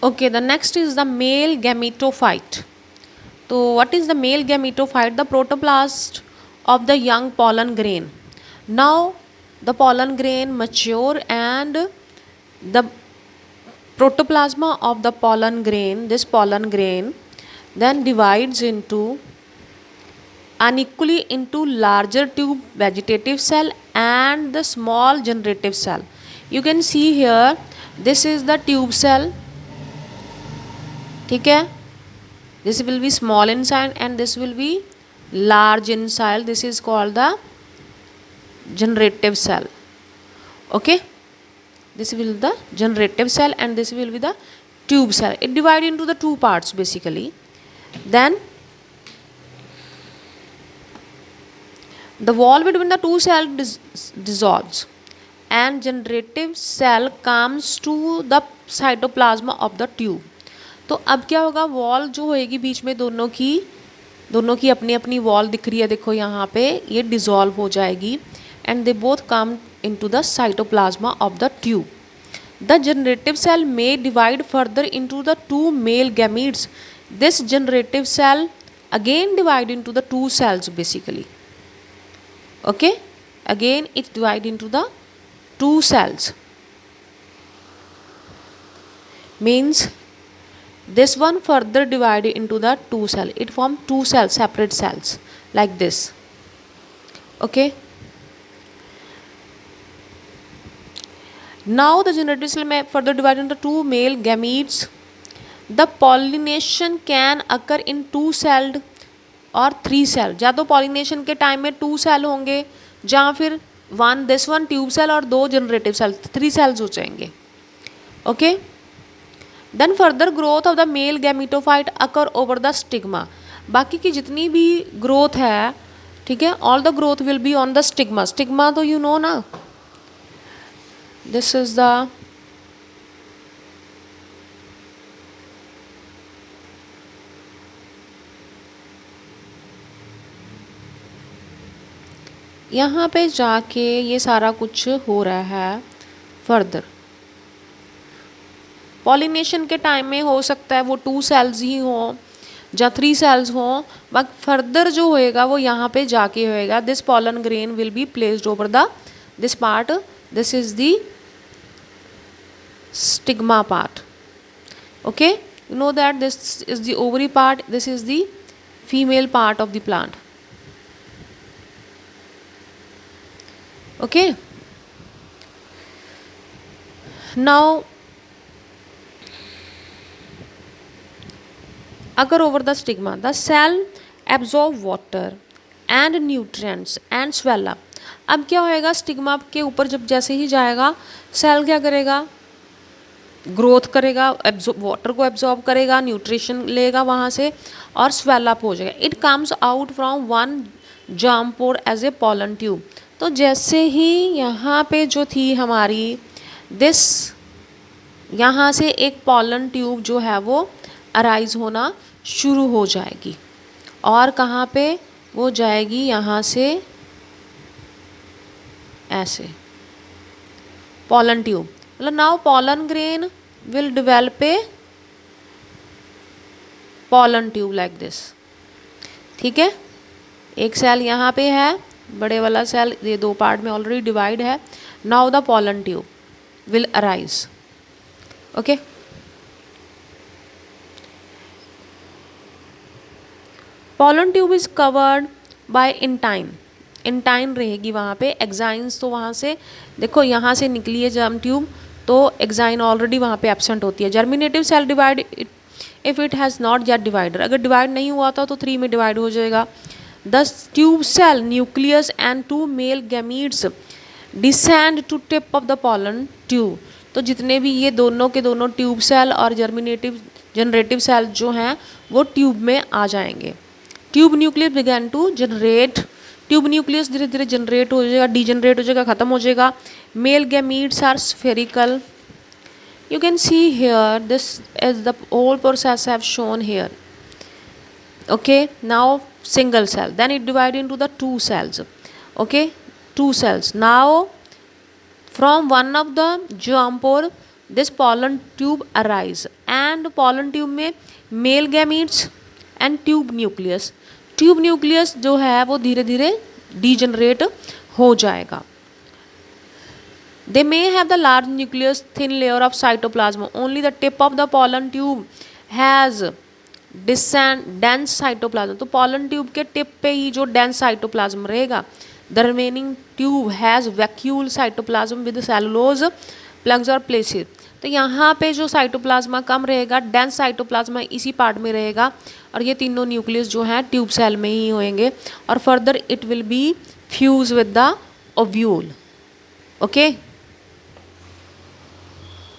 Okay, the next is the male gametophyte. So, what is the male gametophyte? The protoplast of the young pollen grain. Now, the pollen grain mature and the protoplasma of the pollen grain, this pollen grain, then divides into unequally into larger tube vegetative cell and the small generative cell. You can see here, this is the tube cell. ठीक है, this will be small inside and this will be large inside. This is called the generative cell. Okay, this will be the generative cell and this will be the tube cell. It divided into the two parts basically. Then the wall between the two cells dissolves and generative cell comes to the cytoplasm of the tube. तो अब क्या होगा, wall जो होएगी बीच में दोनों की अपनी अपनी वॉल दिख रही है, देखो यहाँ पे ये डिज़ोल्व हो जाएगी and they both come into the cytoplasma of the tube. The generative cell may divide further into the two male gametes. This generative cell again divide into the two cells basically. Okay, again it divide into the two cells, means this one further divided into the two cell. It form two cells, separate cells like this. Okay, now the generative cell may further divide into two male gametes. The pollination can occur in two celled और three cell. या तो pollination के time में to cell होंगे जहाँ फिर this one tube cell और दो जनरेटिव सेल, थ्री सेल्स हो जाएंगे. Okay, then further growth of the male gametophyte occur over the stigma. बाकी की जितनी भी ग्रोथ है, ठीक है, all the growth will be on the stigma. Stigma तो यू नो ना, दिस इज द यहाँ पे जाके ये सारा कुछ हो रहा है फर्दर. पॉलिनेशन के टाइम में हो सकता है वो टू सेल्स ही हों या थ्री सेल्स हों, बट फर्दर जो होएगा वो यहाँ पे जाके होएगा. This pollen grain will be placed over the this part. This is the stigma part. Okay, you know that this is the ovary part, this is the female part of the plant. Okay, now occur over the stigma. The cell absorb water and nutrients and swell up. अब क्या होएगा, stigma के ऊपर जब जैसे ही जाएगा cell क्या करेगा, ग्रोथ करेगा, वाटर को एब्जॉर्ब करेगा, न्यूट्रिशन लेगा वहाँ से और स्वेल अप हो जाएगा. It comes out from one germ pore as a pollen tube. तो जैसे ही यहाँ पे जो थी हमारी दिस, यहाँ से एक पॉलन ट्यूब जो है वो अराइज होना शुरू हो जाएगी और कहाँ पे वो जाएगी, यहाँ से ऐसे पॉलन ट्यूब. मतलब now pollen grain will develop a pollen tube like this. ठीक है, एक सेल यहाँ पे है, बड़े वाला सेल, ये दो पार्ट में ऑलरेडी डिवाइड है. Now the pollen tube will arise. Okay, pollen tube is covered by intine. Intine रहेगी वहाँ पे. एक्साइन्स तो वहाँ से देखो, यहाँ से निकली है जर्म ट्यूब, तो एक्साइन ऑलरेडी वहाँ पे एब्सेंट होती है. Germinative cell divide if it has not yet divided. अगर डिवाइड नहीं हुआ था तो थ्री में डिवाइड हो जाएगा. The tube cell, nucleus and two male gametes descend to tip of the pollen tube. तो जितने भी ये दोनों के दोनों ट्यूब सेल और जनरेटिव सेल जो हैं वो ट्यूब में आ जाएंगे. Tube nucleus began to generate. Tube nucleus धीरे धीरे जनरेट हो जाएगा, डीजनरेट हो जाएगा, ख़त्म हो जाएगा. Male gametes are spherical. You can see here, this is the whole process I have shown here. Okay, now single cell, then it divided into the two cells. Okay, two cells. Now from one of the germ pore this pollen tube arise and pollen tube में male gametes and tube nucleus जो है वो धीरे धीरे degenerate हो जाएगा. They may have the large nucleus, thin layer of cytoplasm. Only the tip of the pollen tube has dense cytoplasm. तो pollen tube के टिप पे ही जो dense cytoplasm रहेगा. The remaining tube has vacuole cytoplasm with cellulose plugs or places. तो यहाँ पे जो cytoplasm कम रहेगा, डेंस साइटोप्लाज्मा इसी पार्ट में रहेगा और ये तीनों न्यूक्लियस जो हैं ट्यूब सेल में ही होंगे और further it will be fuse with the ovule. Okay.